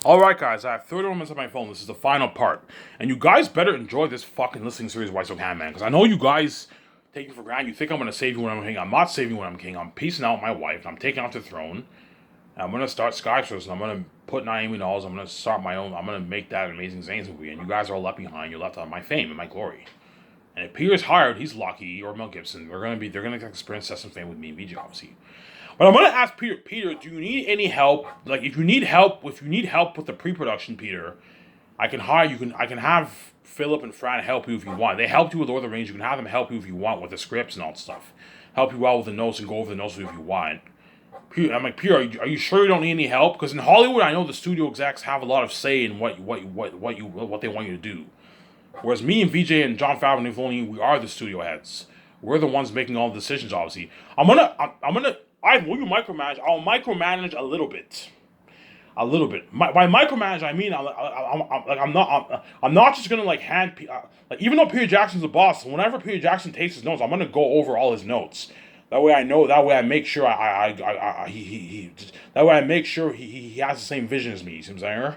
Alright, guys, I have 31 minutes on my phone. This is the final part. And you guys better enjoy this fucking listening series, Why So Can, man. Because I know you guys take it for granted. You think I'm going to save you when I'm king. I'm not saving you when I'm king. I'm peacing out with my wife. I'm taking off the throne. And I'm going to start Sky Source. And I'm going to put Naomi Knowles. I'm going to start my own. I'm going to make that Amazing Zanes movie. And you guys are all left behind. You're left on my fame and my glory. And if Peter's hired, he's lucky. Or Mel Gibson. They're going to experience some fame with me and VJ, obviously. But I'm gonna ask Peter. Peter, do you need any help? Like, if you need help with the pre-production, Peter, I can hire you. I can have Philip and Fran help you if you want. They helped you with Lord of the Rings. You can have them help you if you want with the scripts and all that stuff. Help you out with the notes and go over the notes if you want. Peter, I'm like, Peter, are you sure you don't need any help? Because in Hollywood, I know the studio execs have a lot of say in what they want you to do. Whereas me and VJ and John Favreau and Filoni, we are the studio heads. We're the ones making all the decisions. Obviously, I'm gonna. Will you micromanage? I'll micromanage a little bit. A little bit. By micromanage, I mean I'm not just gonna like like, even though Peter Jackson's the boss. Whenever Peter Jackson takes his notes, I'm gonna go over all his notes. That way I know. That way I make sure that way I make sure he has the same vision as me. You see what I'm saying?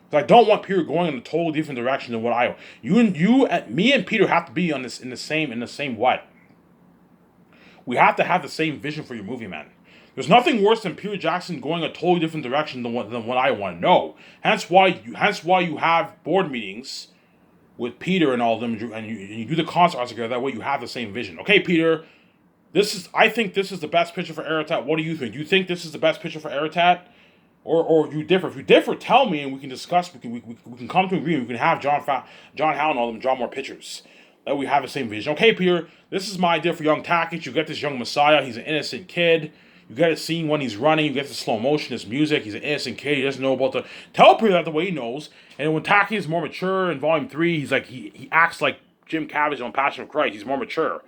Because I don't want Peter going in a totally different direction than what I. Me and Peter have to be on this in the same what. We have to have the same vision for your movie, man. There's nothing worse than Peter Jackson going a totally different direction than what I want. No, hence why you have board meetings with Peter and all of them, and you do the concept art together. That way, you have the same vision. Okay, Peter, I think this is the best picture for Aratat. What do you think? Do you think this is the best picture for Aratat? Or you differ. If you differ, tell me and we can discuss. We can come to an agreement. We can have John Howe and all of them draw more pictures. That we have the same vision. Okay, Peter, this is my idea for young Takich. You get this young Messiah. He's an innocent kid. You get a scene when he's running. You get the slow motion, his music. He's an innocent kid. He doesn't know about the. Tell Peter that the way he knows. And when Takich is more mature in Volume 3, he's like he acts like Jim Caviezel on Passion of Christ. He's more mature.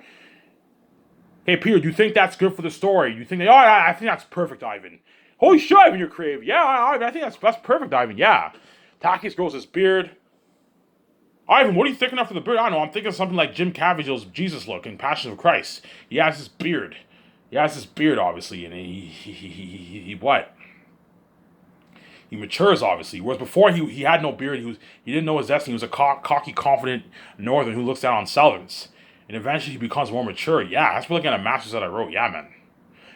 Hey, Peter, do you think that's good for the story? You think, I think that's perfect, Ivan. Holy shit, Ivan, you're creative. Yeah, Ivan, I think that's perfect, Ivan. Yeah. Takis grows his beard. Ivan, what are you thinking of for the beard? I don't know. I'm thinking of something like Jim Caviezel's Jesus look in Passion of Christ. He has his beard. He has his beard, obviously, and he what? He matures, obviously. Whereas before, he had no beard. He didn't know his destiny. He was a cocky, confident Northern who looks down on Southerners. And eventually, he becomes more mature. Yeah, that's really kind of masters that I wrote. Yeah, man.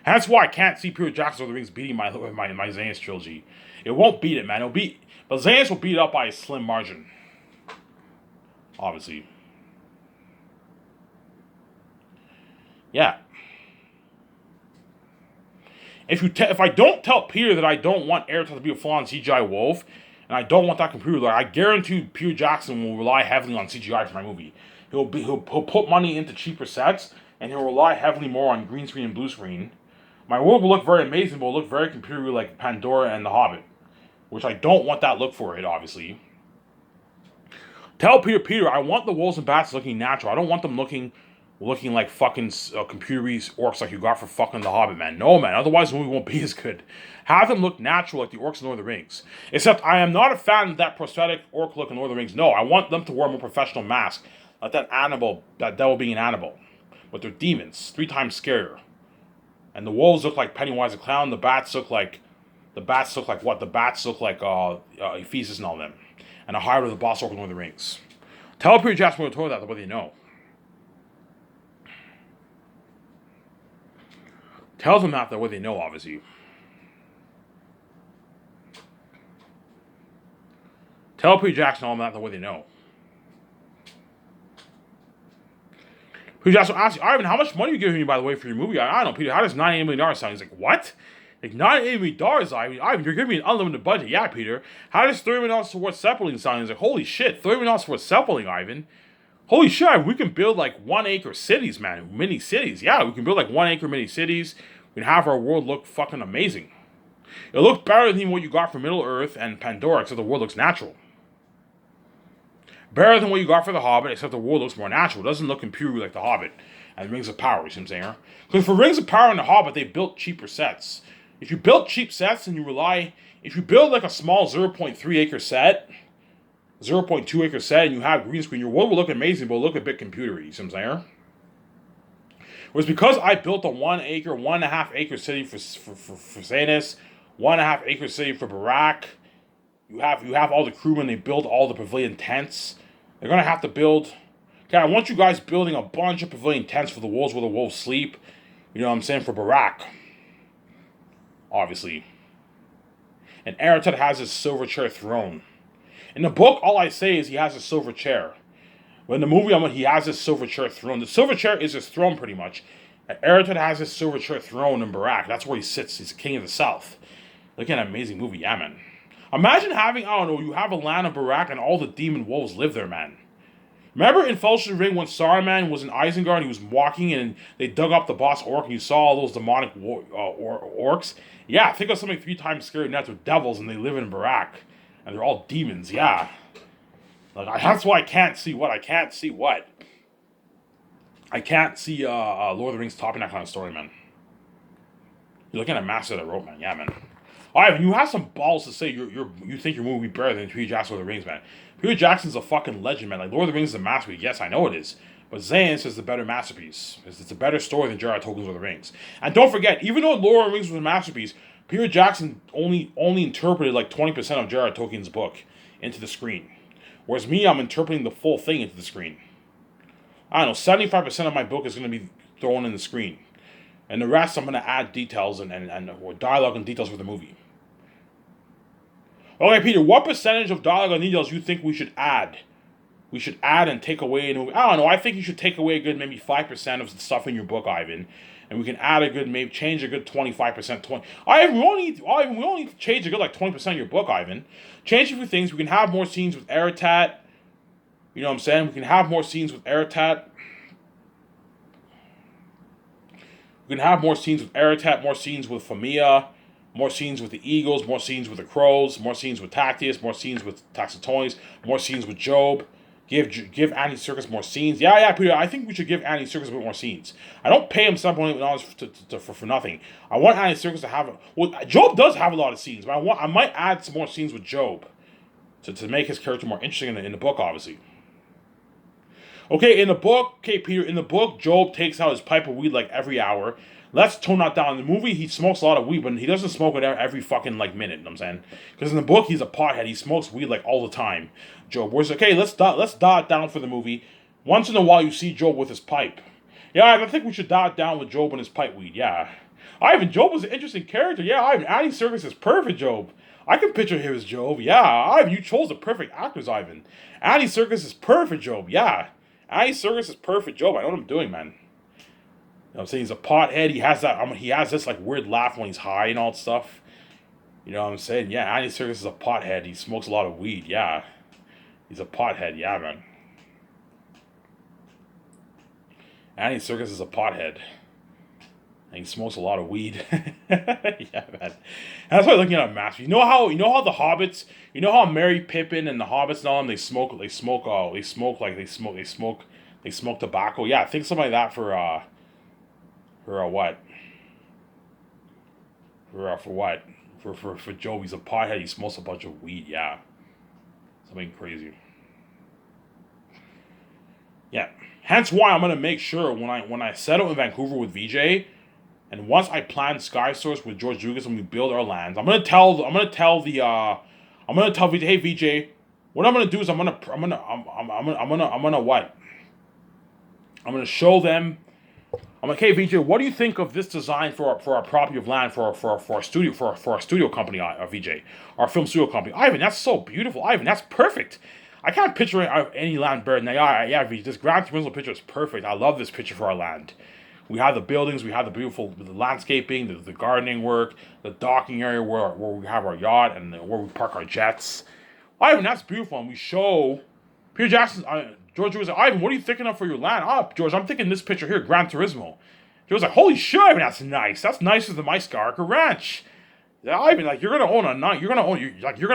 And that's why I can't see Peter Jackson or the Rings beating my Xanax trilogy. It won't beat it, man. But Xanax will beat it up by a slim margin. Obviously. Yeah. If I don't tell Peter that I don't want Airtel to be a full-on CGI wolf, and I don't want that computer, like, I guarantee Peter Jackson will rely heavily on CGI for my movie. He'll put money into cheaper sets, and he'll rely heavily more on green screen and blue screen. My world will look very amazing, but will look very computer like Pandora and The Hobbit, which I don't want that look for it, obviously. Tell Peter, I want the wolves and bats looking natural. I don't want them looking like fucking computery orcs like you got for fucking The Hobbit, man. No, man. Otherwise, the movie won't be as good. Have them look natural like the orcs in Lord of the Rings. Except I am not a fan of that prosthetic orc look in Lord of the Rings. No, I want them to wear a more professional mask. Like that devil being an animal. But they're demons. 3 times scarier. And the wolves look like Pennywise the Clown. The bats look like what? The bats look like Ephesus and all them. And a hybrid of the boss orc in Lord of the Rings. Tell Peter Jackson what I told that the way they know. Tell them that the way they know, obviously. Tell Peter Jackson all that the way they know. Peter Jackson asks you, Ivan, how much money are you giving me, by the way, for your movie? I don't know, Peter, how does $98 million sound? He's like, what? Like, $98 million, Ivan, you're giving me an unlimited budget. Yeah, Peter. How does $30 million towards Zeppelin sound? He's like, holy shit, $30 million towards Zeppelin, Ivan. Holy shit, Ivan, we can build like 1-acre cities, man. Mini cities. Yeah, we can build like 1-acre mini cities. We can have our world look fucking amazing. It'll look better than what you got for Middle Earth and Pandora, except the world looks natural. Better than what you got for The Hobbit, except the world looks more natural. It doesn't look impure like The Hobbit and Rings of Power, you see what I'm saying? Because for Rings of Power and The Hobbit, they built cheaper sets. If you build cheap sets and if you build like a small 0.3 acre set, 0.2 acre set, and you have green screen, your world will look amazing, but it'll look a bit computery, you see what I'm saying? Whereas because I built a 1.5 acre city for Zanus, 1.5 acre city for Barak, You have all the crewmen. They build all the pavilion tents. They're gonna have to build. Okay, I want you guys building a bunch of pavilion tents for the wolves where the wolves sleep. You know what I'm saying? For Barack, obviously. And Aratat has his silver chair throne. In the book, all I say is he has a silver chair. But in the movie, he has his silver chair throne. The silver chair is his throne, pretty much. And Aratat has his silver chair throne in Barack. That's where he sits. He's the king of the South. Look at an amazing movie, yeah, man. Imagine having, I don't know, you have a land of Barack and all the demon wolves live there, man. Remember in Fellowship of the Ring when Saruman was in Isengard and he was walking and they dug up the boss orc and you saw all those demonic orcs? Yeah, think of something 3 times scarier than that. They're devils and they live in Barack. And they're all demons, yeah. That's why I can't see what? I can't see Lord of the Rings topping that kind of story, man. You're looking at Master of the Rope, man. Yeah, man. Ivan, you have some balls to say you think your movie will be better than Peter Jackson's Lord of the Rings, man. Peter Jackson's a fucking legend, man. Like, Lord of the Rings is a masterpiece. Yes, I know it is. But Zayn's is the better masterpiece. It's a better story than J.R.R. Tolkien's Lord of the Rings. And don't forget, even though Lord of the Rings was a masterpiece, Peter Jackson only interpreted like 20% of J.R.R. Tolkien's book into the screen. Whereas me, I'm interpreting the full thing into the screen. I don't know, 75% of my book is going to be thrown in the screen. And the rest, I'm going to add details or dialogue and details for the movie. Okay, Peter, what percentage of dialogue and details do you think we should add? We should add and take away in a movie? I don't know, I think you should take away a good maybe 5% of the stuff in your book, Ivan. And we can add a good, maybe change a good 25%. Ivan, we only need to change a good like 20% of your book, Ivan. Change a few things. We can have more scenes with Aratat. You know what I'm saying? We can have more scenes with Aratat. We can have more scenes with Aratat, more scenes with Famia, more scenes with the Eagles, more scenes with the Crows, more scenes with Tactius, more scenes with Taxotones, more scenes with Job. Give Andy Serkis more scenes. Yeah, Peter, I think we should give Andy Serkis a bit more scenes. I don't pay him $7.8 for nothing. I want Andy Serkis to have... Well, Job does have a lot of scenes, but I might add some more scenes with Job to make his character more interesting in the book, obviously. Okay, Peter, in the book, Job takes out his pipe of weed like every hour. Let's tone that down. In the movie, he smokes a lot of weed, but he doesn't smoke it every fucking like minute, you know what I'm saying? Because in the book, he's a pothead. He smokes weed like all the time. Job, where's okay, let's dial it down for the movie. Once in a while, you see Job with his pipe. Yeah, I think we should dial it down with Job and his pipe weed, yeah. Job was an interesting character. Yeah, Andy Serkis is perfect, Job. I can picture him as Job. Yeah, you chose the perfect actors, Ivan. Andy Serkis is perfect, Job. Yeah. Andy Serkis is perfect, Job. I know what I'm doing, man. You know what I'm saying? He's a pothead. He has this like weird laugh when he's high and all that stuff. You know what I'm saying? Yeah, Andy Serkis is a pothead. He smokes a lot of weed. Yeah. He's a pothead. Yeah, man. Andy Serkis is a pothead. And he smokes a lot of weed. Yeah, man. And that's why I'm looking at a master. You know how the hobbits, how Merry Pippin and the hobbits and all them, they smoke tobacco. Yeah, think something like that for what? For what? For Job, he's a pothead, he smokes a bunch of weed, yeah. Something crazy. Yeah. Hence why I'm gonna make sure when I settle in Vancouver with VJ, and once I plan Sky Source with George Lucas and we build our lands, I'm gonna tell VJ, hey VJ, what I'm gonna do is I'm gonna what? I'm gonna show them. I'm like, hey VJ, what do you think of this design for our property of land for our studio company, VJ, our film studio company? Ivan, that's so beautiful. Ivan, that's perfect. I can't picture any land better than that. Yeah, VJ, this Gran Turismo picture is perfect. I love this picture for our land. We have the buildings, we have the beautiful landscaping, the gardening work, the docking area where we have our yacht and where we park our jets. Ivan, that's beautiful. And we show Peter Jackson, George was like, Ivan, what are you thinking of for your land? George, I'm thinking this picture here, Gran Turismo. George was like, holy shit, Ivan, that's nice. That's nicer than my Skarka Ranch. Yeah, Ivan, like you're gonna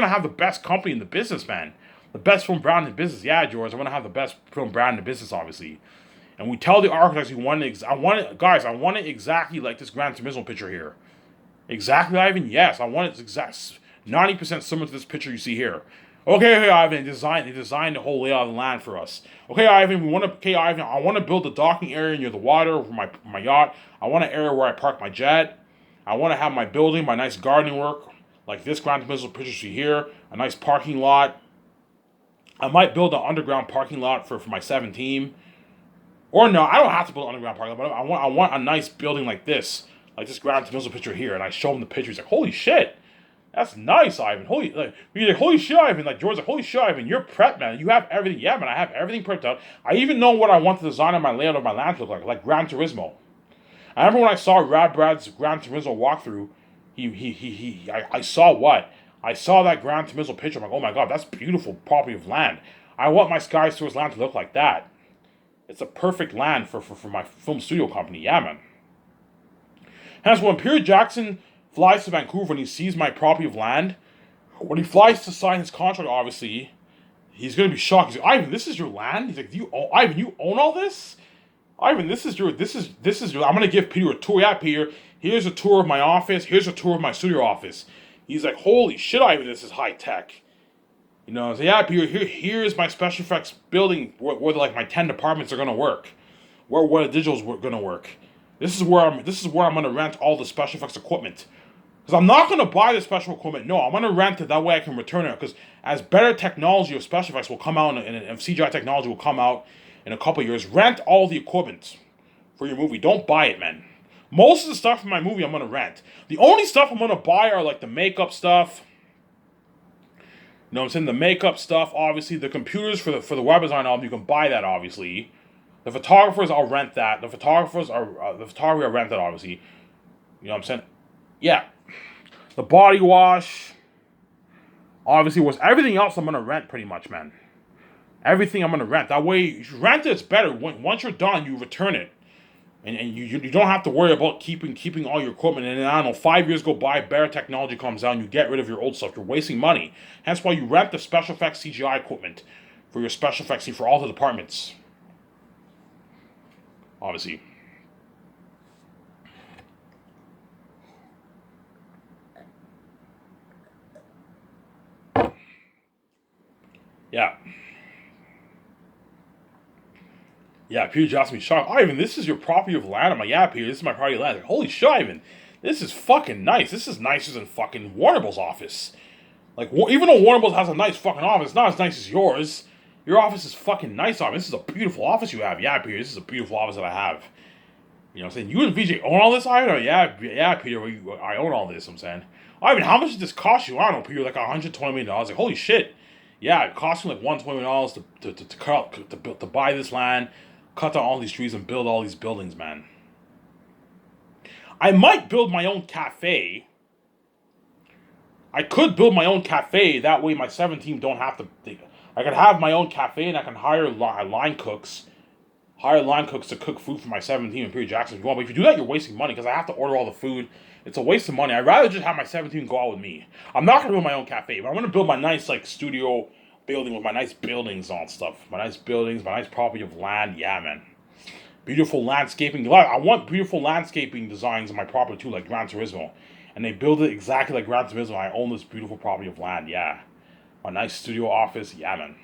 have the best company in the business, man. The best film brand in the business. Yeah, George, I'm gonna have the best film brand in the business, obviously. And we tell the architects I want it exactly like this Gran Turismo picture here. Exactly, Ivan? Yes, I want it exact 90% similar to this picture you see here. Okay, Ivan, they designed the whole layout of the land for us. Okay, Ivan, I want to build a docking area near the water for my yacht. I want an area where I park my jet. I want to have my building, my nice gardening work. Like this Gran Turismo picture here, a nice parking lot. I might build an underground parking lot for my 7 team. Or no, I don't have to build an underground parking lot, but I want a nice building like this Gran Turismo picture here, and I show him the picture. He's like, holy shit, that's nice, Ivan. He's like, holy shit, Ivan. Like George's like, holy shit, Ivan, you're prepped, man. You have everything. Yeah, man, I have everything prepped out. I even know what I want the design of my layout of my land to look like Gran Turismo. I remember when I saw Rad Brad's Gran Turismo walkthrough, I saw what? I saw that Gran Turismo picture. I'm like, oh my god, that's beautiful property of land. I want my Sky Source land to look like that. It's a perfect land for my film studio company. Yeah, man. Hence, when Peter Jackson flies to Vancouver and he sees my property of land, when he flies to sign his contract, obviously, he's going to be shocked. He's like, Ivan, this is your land? He's like, Ivan, you own all this? Ivan, this is your, I'm going to give Peter a tour. Yeah, Peter, here's a tour of my office. Here's a tour of my studio office. He's like, holy shit, Ivan, this is high tech. You know, so yeah, Peter, here's my special effects building where like my 10 departments are going to work. Where the digitals are going to work. This is where I'm going to rent all the special effects equipment. Because I'm not going to buy the special equipment. No, I'm going to rent it. That way I can return it. Because as better technology of special effects will come out and CGI technology will come out in a couple of years, rent all the equipment for your movie. Don't buy it, man. Most of the stuff in my movie I'm going to rent. The only stuff I'm going to buy are like the makeup stuff. You know what I'm saying? The makeup stuff, obviously. The computers for the web design album, you can buy that, obviously. The photographers, I'll rent that. The photography, I rent that, obviously. You know what I'm saying? Yeah. The body wash. Obviously, was everything else I'm going to rent pretty much, man. Everything I'm going to rent. That way, if you rent it, it's better. Once you're done, you return it. And you don't have to worry about keeping all your equipment. And then, I don't know, 5 years go by, better technology comes out, and you get rid of your old stuff. You're wasting money. Hence why you rent the special effects CGI equipment for your special effects for all the departments. Obviously. Yeah. Yeah, Peter just me shocked. Ivan, this is your property of land? I'm like, yeah, Peter, this is my property of land. Like, holy shit, Ivan. This is fucking nice. This is nicer than fucking Warner Bros. Office. Like, even though Warner Bros. Has a nice fucking office, it's not as nice as yours. Your office is fucking nice, Ivan. This is a beautiful office you have. Yeah, Peter, this is a beautiful office that I have. You know what I'm saying? You and VJ own all this, Ivan? Yeah, Peter, I own all this, I'm saying. Ivan, how much did this cost you? I don't know, Peter, like $120 million. Like, holy shit. Yeah, it cost me like $120 million to buy this land, cut down all these trees, and build all these buildings, man. I might build my own cafe. I could build my own cafe. That way my 7 team don't have to... I could have my own cafe, and I can hire line cooks. Hire line cooks to cook food for my 7 team and Peter Jackson if you want. But if you do that, you're wasting money, because I have to order all the food. It's a waste of money. I'd rather just have my 7 team go out with me. I'm not going to build my own cafe, but I'm going to build my nice like studio building with my nice buildings and all stuff. My nice buildings, my nice property of land. Yeah, man. Beautiful landscaping. I want beautiful landscaping designs on my property too, like Gran Turismo. And they build it exactly like Gran Turismo. I own this beautiful property of land. Yeah. My nice studio office. Yeah, man.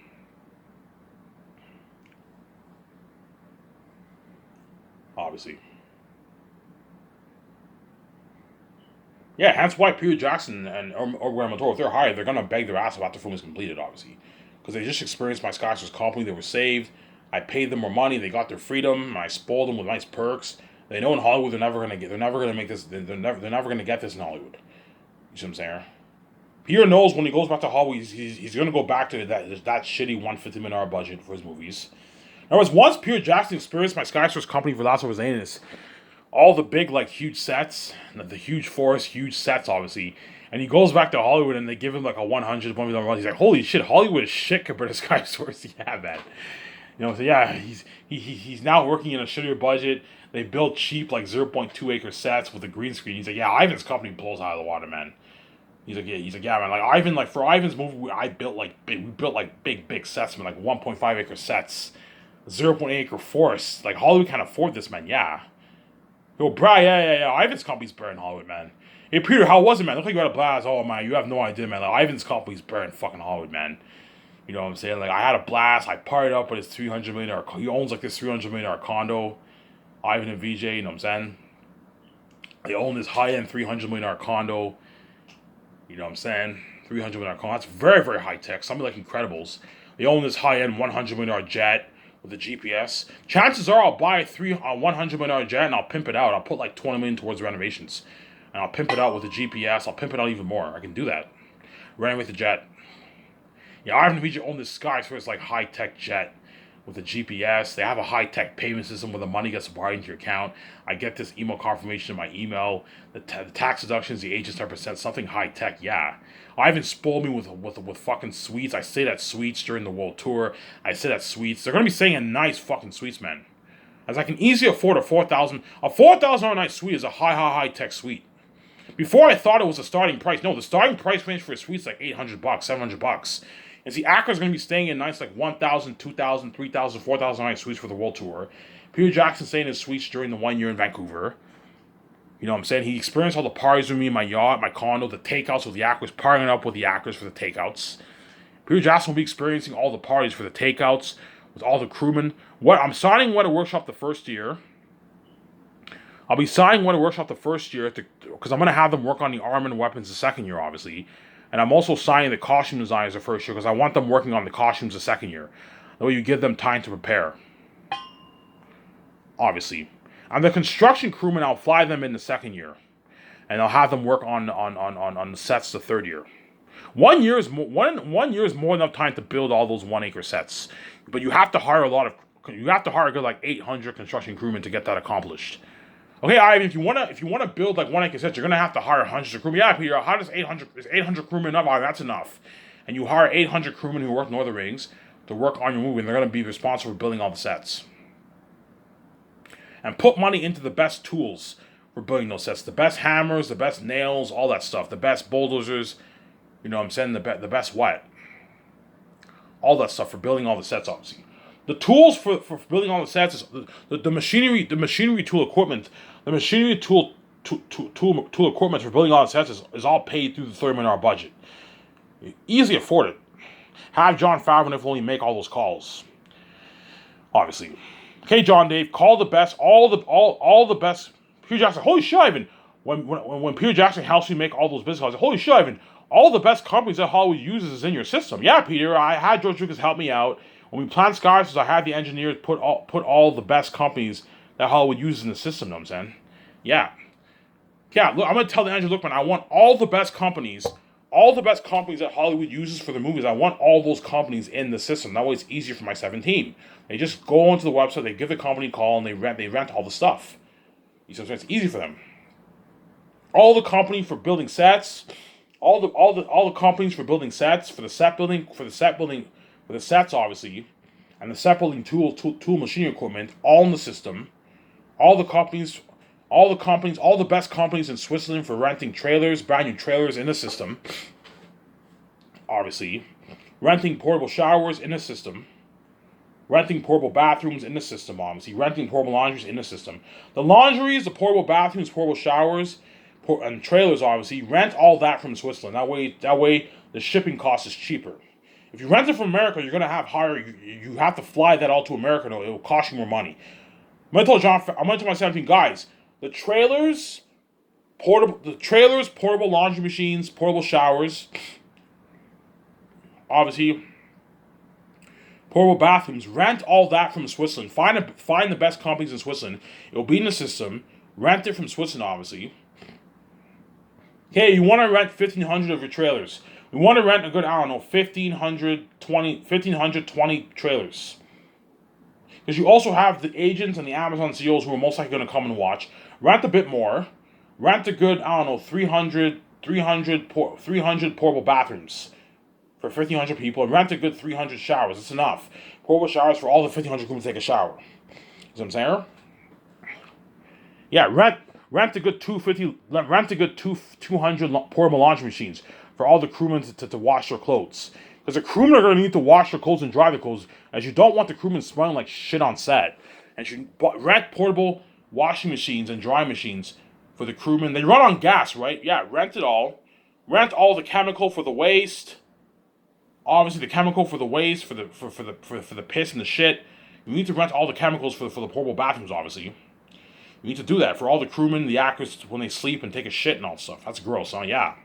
Obviously. Yeah, hence why Peter Jackson or Guillermo del Toro, if they're hired, they're going to beg their ass after the film is completed, obviously. Because they just experienced my Sky Source company. They were saved. I paid them more money. They got their freedom. I spoiled them with nice perks. They know in Hollywood they're never gonna make this. They're never gonna get this in Hollywood. You see what I'm saying? Peter knows when he goes back to Hollywood, he's gonna go back to that shitty $150 million budget for his movies. In other words, once Peter Jackson experienced my Sky Source company for Last of Us Anus, all the big like huge sets, the huge forest, huge sets, obviously. And he goes back to Hollywood and they give him like a $100 million budget. He's like, holy shit, Hollywood is shit compared to Sky Source. Yeah, man. You know, so yeah, he's now working in a shittier budget. They build cheap, like 0.2 acre sets with a green screen. He's like, yeah, Ivan's company blows out of the water, man. He's like, yeah, man. Like Ivan, like for Ivan's movie, we built like big sets, man, like 1.5 acre sets, 0.8 acre forests. Like Hollywood can't afford this, man. Yeah. Yo, bro, yeah. Ivan's company's better in Hollywood, man. Hey, Peter, how was it, man? Look like you had a blast. Oh, man, you have no idea, man. Like Ivan's company's better in fucking Hollywood, man. You know what I'm saying? Like, I had a blast. I partied up with his $300 million. He owns, like, this $300 million condo. Ivan and VJ, you know what I'm saying? They own this high-end $300 million condo. You know what I'm saying? $300 million car. That's very, very high tech. Something like Incredibles. They own this high end $100 million jet with a GPS. Chances are I'll buy a $100 million jet and I'll pimp it out. I'll put like $20 million towards renovations. And I'll pimp it out with a GPS. I'll pimp it out even more. I can do that. Renovate the jet. Yeah, Ivan Vijay owned this Sky's like high tech jet with a GPS. They have a high tech payment system where the money gets wired into your account. I get this email confirmation in my email. The tax deductions, the agents 10%, something high tech. Yeah, Ivan spoiled me with fucking suites. I stayed at suites during the world tour. I stayed at suites. They're gonna be staying in nice fucking suites, man. As I can easily afford a $4,000 night suite is a high tech suite. Before I thought it was a starting price. No, the starting price range for a suite is like $800, $700. And see, Acra's going to be staying in nice like 1,000, 2,000, 3,000, 4,000 night suites for the World Tour. Peter Jackson staying in his suites during the 1 year in Vancouver. You know what I'm saying? He experienced all the parties with me in my yacht, my condo, the takeouts with the Acras, partying up with the Acras for the takeouts. Peter Jackson will be experiencing all the parties for the takeouts with all the crewmen. I'm signing Weather Workshop the first year. I'll be signing Weather Workshop the first year because I'm going to have them work on the armament and weapons the second year, obviously. And I'm also signing the costume designers the first year because I want them working on the costumes the second year. That way you give them time to prepare. Obviously. And the construction crewmen, I'll fly them in the second year. And I'll have them work on the sets the third year. 1 year is more enough time to build all those 1 acre sets. But you have to hire a good like 800 construction crewmen to get that accomplished. Okay, Ivan, if you wanna build like 1 acre sets, you're gonna have to hire hundreds of crewmen. Yeah, Peter, how does 800 crewmen enough? Ivan, that's enough. And you hire 800 crewmen who work Lord of the Rings to work on your movie, and they're gonna be responsible for building all the sets. And put money into the best tools for building those sets. The best hammers, the best nails, all that stuff. The best bulldozers, you know what I'm saying? The best what? All that stuff for building all the sets, obviously. The tools for building all the sets is the machinery tool equipment. The machinery tool equipment for building all the sets is all paid through the $30 million budget. You easily afford it. Have John Favreau if only make all those calls. Obviously. Okay, John Dave, call the best, all the best. Peter Jackson, holy shit, Ivan. When Peter Jackson helps you make all those business calls, holy shit, Ivan, all the best companies that Hollywood uses is in your system. Yeah, Peter, I had George Lucas help me out. When we planned Skyfalls, I had the engineers put all the best companies that Hollywood uses in the system, you know what I'm saying? Yeah, look, I'm going to tell the engineer, look, man, I want all the best companies that Hollywood uses for their movies, I want all those companies in the system. That way it's easier for my 17. They just go onto the website, they give the company a call, and they rent all the stuff. You see what I'm saying? It's easy for them. All the company for building sets, all the companies for building sets, for the sets, obviously, and the set building tool machinery equipment, all in the system. All the best companies in Switzerland for renting trailers, brand new trailers in the system. Obviously. Renting portable showers in the system. Renting portable bathrooms in the system, obviously. Renting portable laundries in the system. The laundries, the portable bathrooms, portable showers, and trailers, obviously, rent all that from Switzerland. That way the shipping cost is cheaper. If you rent it from America, you're going to have higher. You have to fly that all to America. No, it will cost you more money. I'm going to tell my 17 guys. The trailers, portable laundry machines, portable showers. Obviously, portable bathrooms. Rent all that from Switzerland. Find the best companies in Switzerland. It will be in the system. Rent it from Switzerland, obviously. Okay, you want to rent 1,500 of your trailers. We want to rent a good, 1,520 trailers. Because you also have the agents and the Amazon CEOs who are most likely going to come and watch. Rent a bit more. Rent a good, 300 portable bathrooms for 1,500 people. And rent a good 300 showers. It's enough. Portable showers for all the 1,500 people to take a shower. You know what I'm saying? Yeah, rent a good 200 portable laundry machines for all the crewmen to wash their clothes. Because the crewmen are going to need to wash their clothes and dry their clothes, as you don't want the crewmen smelling like shit on set. And you rent portable washing machines and drying machines for the crewmen. They run on gas, right? Yeah, rent it all. Rent all the chemical for the waste. Obviously, the chemical for the waste, for the piss and the shit. You need to rent all the chemicals for the portable bathrooms, obviously. You need to do that for all the crewmen, the actors, when they sleep and take a shit and all that stuff. That's gross, huh? Yeah.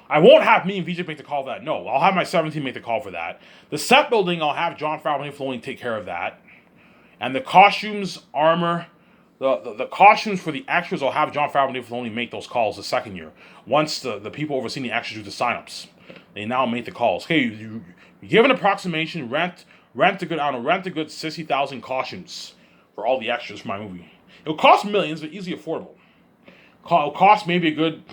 I won't have me and VJ make the call for that. No, I'll have my 17 make the call for that. The set building, I'll have Jon Favreau and Filoni take care of that. And the costumes, armor, the costumes for the extras, I'll have Jon Favreau and Filoni make those calls the second year. Once the people overseeing the extras do the signups, they now make the calls. Okay, you give an approximation, rent a good 60,000 costumes for all the extras for my movie. It'll cost millions, but easily affordable. It'll cost maybe a good,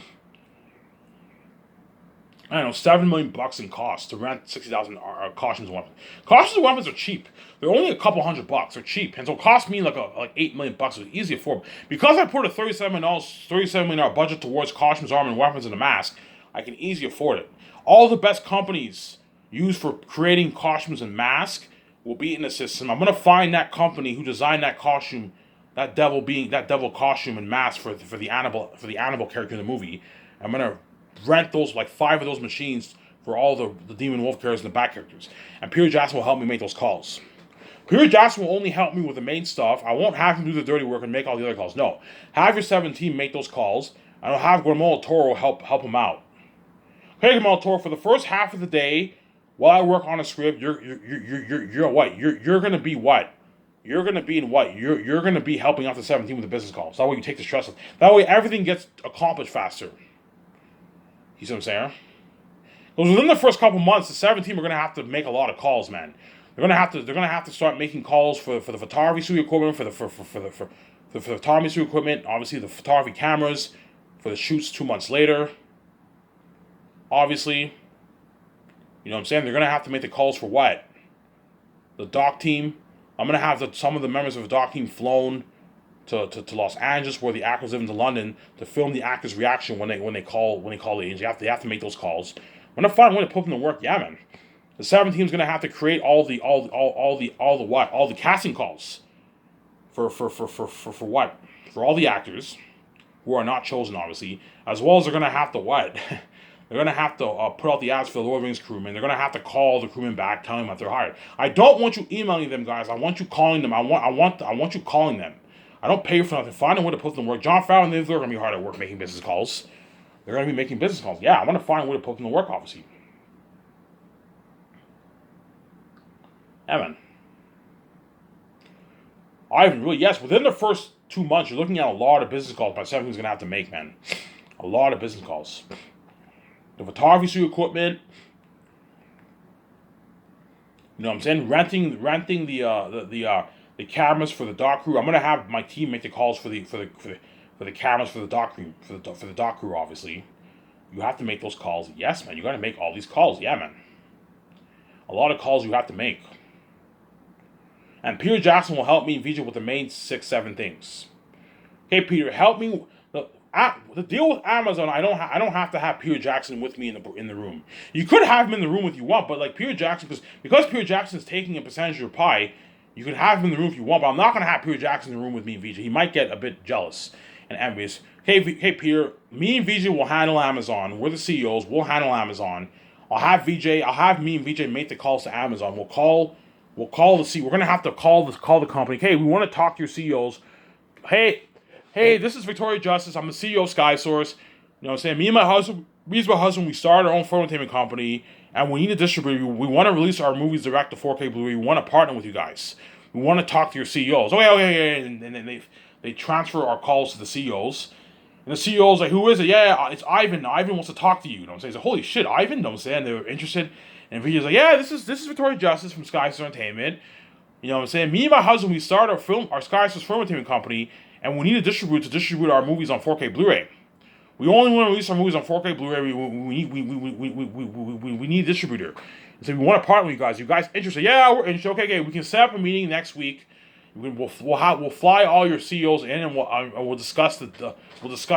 I don't know, $7 million in cost to rent 60,000 costumes and weapons. Costumes and weapons are cheap. They're only a couple $100. They're cheap, and so it cost me like $8 million. It's easy affordable because I put a $37 million budget towards costumes, armor, and weapons and a mask. I can easily afford it. All the best companies used for creating costumes and masks will be in the system. I'm gonna find that company who designed that costume, that devil costume and mask for the animal character in the movie. I'm gonna rent those, like 5 of those machines for all the Demon Wolf characters and the Bat characters. And Peter Jackson will help me make those calls. Peter Jackson will only help me with the main stuff. I won't have him do the dirty work and make all the other calls. No. Have your 17 make those calls, and I'll have Guillermo del Toro help him out. Okay, Guillermo del Toro, for the first half of the day, while I work on a script, you're what? You're gonna be what? You're gonna be in what? You're gonna be helping out the 17 with the business calls. That way you take the stress off. That way everything gets accomplished faster. You see what I'm saying? Because within the first couple months, the 17 are gonna have to make a lot of calls, man. They're gonna have to start making calls for the photography studio equipment, for the photography studio equipment, obviously the photography cameras, for the shoots 2 months later. Obviously, you know what I'm saying? They're gonna have to make the calls for what? The doc team. I'm gonna have some of the members of the doc team flown to Los Angeles, where the actors live, into London, to film the actors' reaction when they call the agents. They have to make those calls. When I find one to put them to work, yeah, man. The 17 is gonna have to create all the casting calls for what? For all the actors who are not chosen, obviously, as well as they're gonna have to what? They're gonna have to put out the ads for the Lord of the Rings crewmen. They're gonna have to call the crewmen back, telling them that they're hired. I don't want you emailing them, guys. I want you calling them. I want you calling them. I don't pay you for nothing. Find a way to put them to work. Jon Favreau and they're gonna be hard at work making business calls. They're gonna be making business calls. Yeah, I'm gonna find a way to put them to work, obviously. Yeah, man. Yes, within the first 2 months, you're looking at a lot of business calls my 17's gonna have to make, man. A lot of business calls. The photography studio equipment, you know what I'm saying? Renting the cameras for the doc crew. I'm gonna have my team make the calls for the cameras for the doc crew, for the doc crew. Obviously, you have to make those calls. Yes, man. You gotta make all these calls. Yeah, man. A lot of calls you have to make. And Peter Jackson will help me and VJ with the main 6-7 things. Okay, Peter, help me. The deal with Amazon, I don't have to have Peter Jackson with me in the room. You could have him in the room if you want, but like Peter Jackson, because Peter Jackson is taking a percentage of your pie, you can have him in the room if you want. But I'm not gonna have Peter Jackson in the room with me and VJ. He might get a bit jealous and envious. Hey Peter, me and VJ will handle Amazon. We're the CEOs. We'll handle Amazon. I'll have me and VJ make the calls to Amazon. We'll call the CEO. We're gonna have to call the company. Hey, we want to talk to your CEOs. Hey, this is Victoria Justice. I'm the CEO of SkySource. You know what I'm saying? Me and my husband, we started our own film entertainment company, and we need a distributor. We want to release our movies direct to 4K Blu-ray. We want to partner with you guys. We want to talk to your CEOs. Okay. And then they transfer our calls to the CEOs. And the CEO's like, who is it? Yeah, it's Ivan. Ivan wants to talk to you. You know what I'm saying? He's like, holy shit, Ivan? You know what I'm saying? They were interested. And VJ's like, yeah, this is Victoria Justice from SkySource Entertainment. You know what I'm saying? Me and my husband, we started our SkySource Film Entertainment Company, and we need to distribute our movies on 4K Blu-ray. We only want to release our movies on 4K Blu-ray. We need a distributor. So we want to partner with you guys. You guys interested? Yeah, we're interested. Okay. We can set up a meeting next week. We'll fly all your CEOs in, and we'll discuss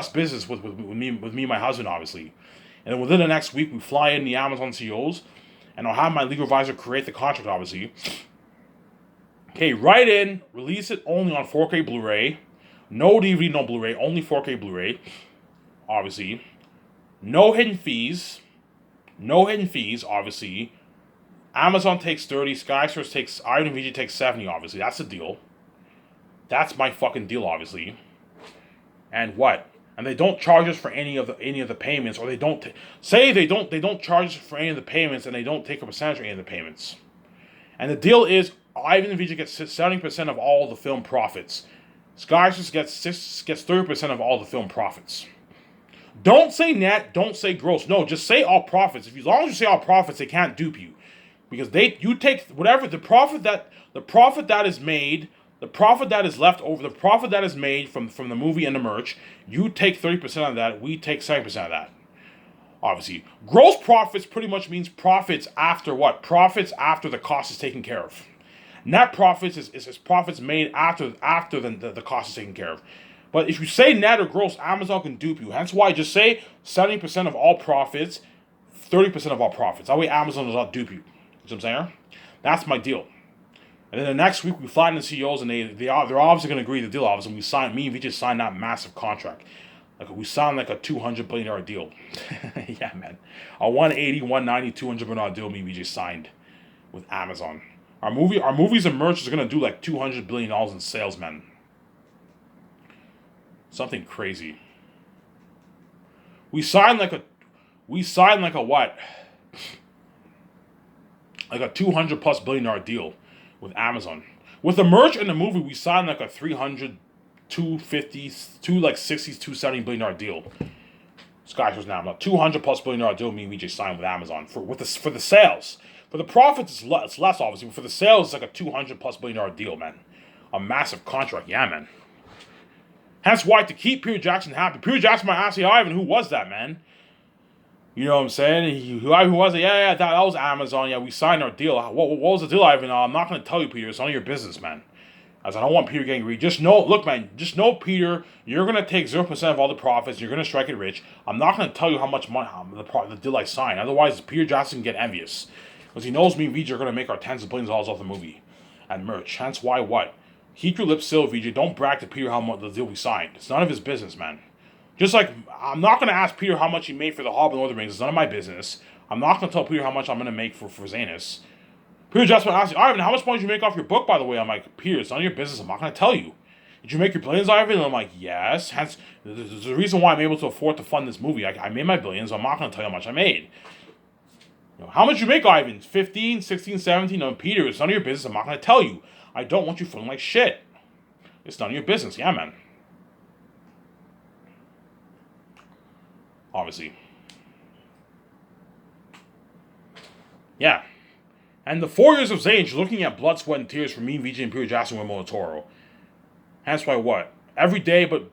business with me and my husband, obviously. And then within the next week, we fly in the Amazon CEOs, and I'll have my legal advisor create the contract, obviously. Okay, write in, release it only on 4K Blu-ray. No DVD, no Blu-ray, only 4K Blu-ray, obviously. No hidden fees, obviously. Amazon takes 30, SkySource takes, Iron and VJ takes 70, obviously. That's the deal. That's my fucking deal, obviously. And what? and they don't charge us for any of the payments, or they don't say they don't charge us for any of the payments, and they don't take a percentage of any of the payments. And the deal is, Ivan Vijay gets 70% of all the film profits. Skyscraper gets 30% of all the film profits. Don't say net, don't say gross. No, just say all profits. As long as you say all profits, they can't dupe you, because you take whatever the profit that is made, the profit that is left over, the profit that is made from the movie and the merch. You take 30% of that. We take 70% of that. Obviously, gross profits pretty much means profits after what? Profits after the cost is taken care of. Net profits is profits made after the cost is taken care of. But if you say net or gross, Amazon can dupe you. Hence why I just say 70% of all profits, 30% of all profits. That way Amazon does not dupe you. You know what I'm saying? That's my deal. And then the next week we fly in the CEOs, and they're obviously going to agree to the deal. Obviously, me and Vijay signed that massive contract. Like we signed like a $200 billion deal. Yeah, man. A 180, 190, $200 billion deal me and Vijay signed with Amazon. Our movies and merch is going to do like $200 billion in sales, man. Something crazy. We signed like a what? Like a $200+ billion deal with Amazon. With the merch and the movie, we signed like a 300, 250, 260, $270 billion deal. Sky was now about $200+ billion deal. Me and Vijay signed with Amazon for the sales. For the profits, it's less obviously. But for the sales, it's like a $200+ billion deal, man. A massive contract, yeah, man. Hence why, to keep Peter Jackson happy. Peter Jackson might ask you, Ivan, who was that, man? You know what I'm saying? Who was it? Yeah, that was Amazon. Yeah, we signed our deal. What was the deal, Ivan? I'm not going to tell you, Peter. It's none of your business, man. As I don't want Peter getting greedy. Just know, Peter, you're going to take 0% of all the profits. You're going to strike it rich. I'm not going to tell you how much money, the deal I signed. Otherwise, Peter Jackson can get envious. Because he knows me and Vijay are going to make our tens of billions of dollars off the movie and merch. Hence why what? Keep your lips sealed, Vijay. Don't brag to Peter how much the deal we signed. It's none of his business, man. Just like, I'm not going to ask Peter how much he made for The Hobbit and Lord of the Rings. It's none of my business. I'm not going to tell Peter how much I'm going to make for Zanus. Peter Jackson asked me, Ivan, how much money did you make off your book, by the way? I'm like, Peter, it's none of your business. I'm not going to tell you. Did you make your billions, Ivan? And I'm like, yes. Hence, there's a reason why I'm able to afford to fund this movie. I made my billions, so I'm not going to tell you how much I made. You know, how much you make, Ivan? 15, 16, 17? No, Peter, it's none of your business. I'm not going to tell you. I don't want you feeling like shit. It's none of your business. Yeah, man. Obviously. Yeah. And the 4 years of Zane, you're looking at blood, sweat, and tears for me, Vijay, and Peter Jackson with Guillermo del Toro. Hence why what? Every day, but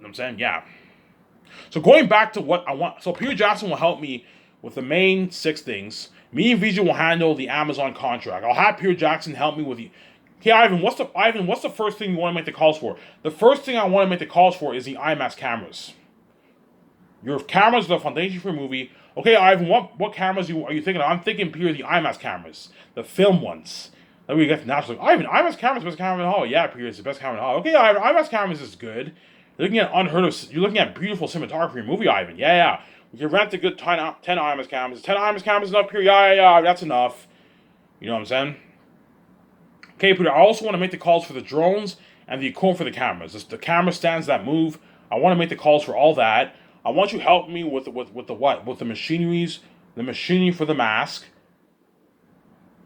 I'm saying, yeah. So going back to what I want. So Peter Jackson will help me with the main 6 things. Me and Vijay will handle the Amazon contract. I'll have Peter Jackson help me with the... Okay, Ivan, what's the first thing you want to make the calls for? The first thing I want to make the calls for is the IMAX cameras. Your cameras are the foundation for a movie. Okay, Ivan, what cameras are you thinking of? I'm thinking, Peter, the IMAX cameras. The film ones. Then we get to natural. Ivan, IMAX cameras the best camera in the hall. Yeah, Peter, it's the best camera in the hall. Okay, Ivan, IMAX cameras is good. You're looking at you're looking at beautiful cinematography in a movie, Ivan. Yeah. We can rent a good 10 IMAX cameras. 10 IMAX cameras enough, Peter? Yeah, that's enough. You know what I'm saying? Okay, Peter, I also want to make the calls for the drones and the equipment for the cameras. The camera stands that move. I want to make the calls for all that. I want you to help me with the what? With the machineries, the machinery for the mask.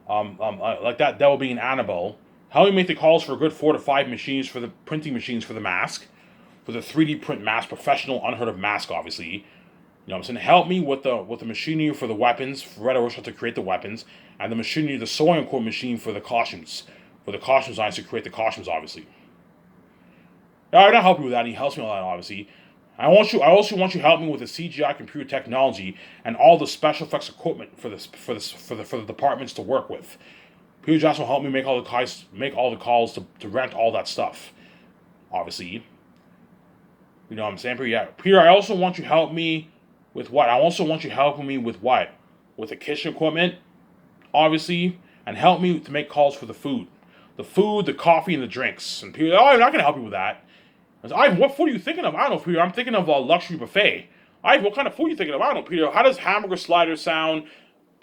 Like that will be in Annabelle. Help me make the calls for a good 4 to 5 machines for the printing machines for the mask. For the 3D print mask, professional, unheard of mask, obviously. You know what I'm saying? Help me with the machinery for the weapons, for Red Ocean to create the weapons, and the machinery, the sewing equipment machine for the costumes. For the costume designs to create the costumes, obviously. I don't help you with that. He helps me with that, obviously. I also want you to help me with the CGI computer technology and all the special effects equipment for the departments to work with. Peter Jackson will help me make all the calls to rent all that stuff. Obviously. You know what I'm saying, Peter? Yeah. Peter, I also want you to help me with what? I also want you helping me with what? With the kitchen equipment, obviously, and help me to make calls for the food. The food, the coffee, and the drinks. And Peter, I'm not going to help you with that. I said, Ivan, what food are you thinking of? I don't know, Peter. I'm thinking of a luxury buffet. Ivan, what kind of food are you thinking of? I don't know, Peter. How does hamburger slider sound?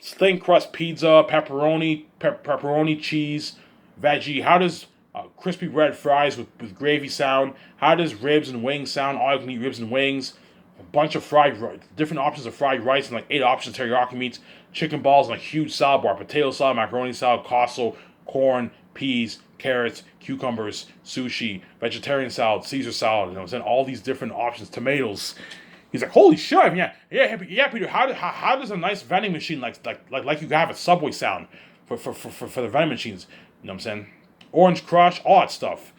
Thin crust pizza, pepperoni, cheese, veggie. How does crispy red fries with gravy sound. How does ribs and wings sound? All you can eat ribs and wings. A bunch of different options of fried rice and like 8 options of teriyaki meats. Chicken balls and a huge salad bar. Potato salad, macaroni salad, coleslaw, corn, peas, carrots, cucumbers, sushi, vegetarian salad, Caesar salad. You know what I'm saying? All these different options. Tomatoes. He's like, holy shit, yeah, Peter. How does a nice vending machine like you have a Subway sound for the vending machines? You know what I'm saying? Orange Crush, all that stuff.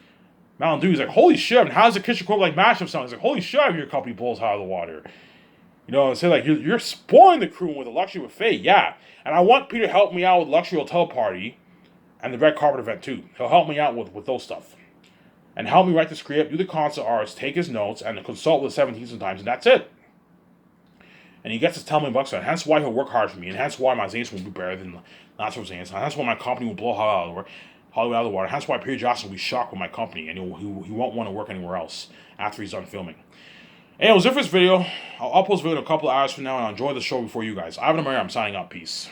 Mountain Dew, he's like, holy shit, and how does the kitchen cook like mashup sound? He's like, holy shit, your company blows out of the water. You know what I'm saying? Like, you're spoiling the crew with a luxury buffet, yeah. And I want Peter to help me out with luxury hotel party and the red carpet event too. He'll help me out with those stuff. And help me write the script, do the concept arts, take his notes, and consult with 17 sometimes, and that's it. And he gets to tell me bucks on it. Hence why he'll work hard for me, and hence why my Zanes will be better than Natural Zanes. And hence why my company will blow Hollywood out of the water. Hence why Peter Johnson will be shocked with my company, and he won't want to work anywhere else after he's done filming. Anyways, if this video, I'll upload this video in a couple of hours from now, and I'll enjoy the show before you guys. Ivan Amari, I'm signing out. Peace.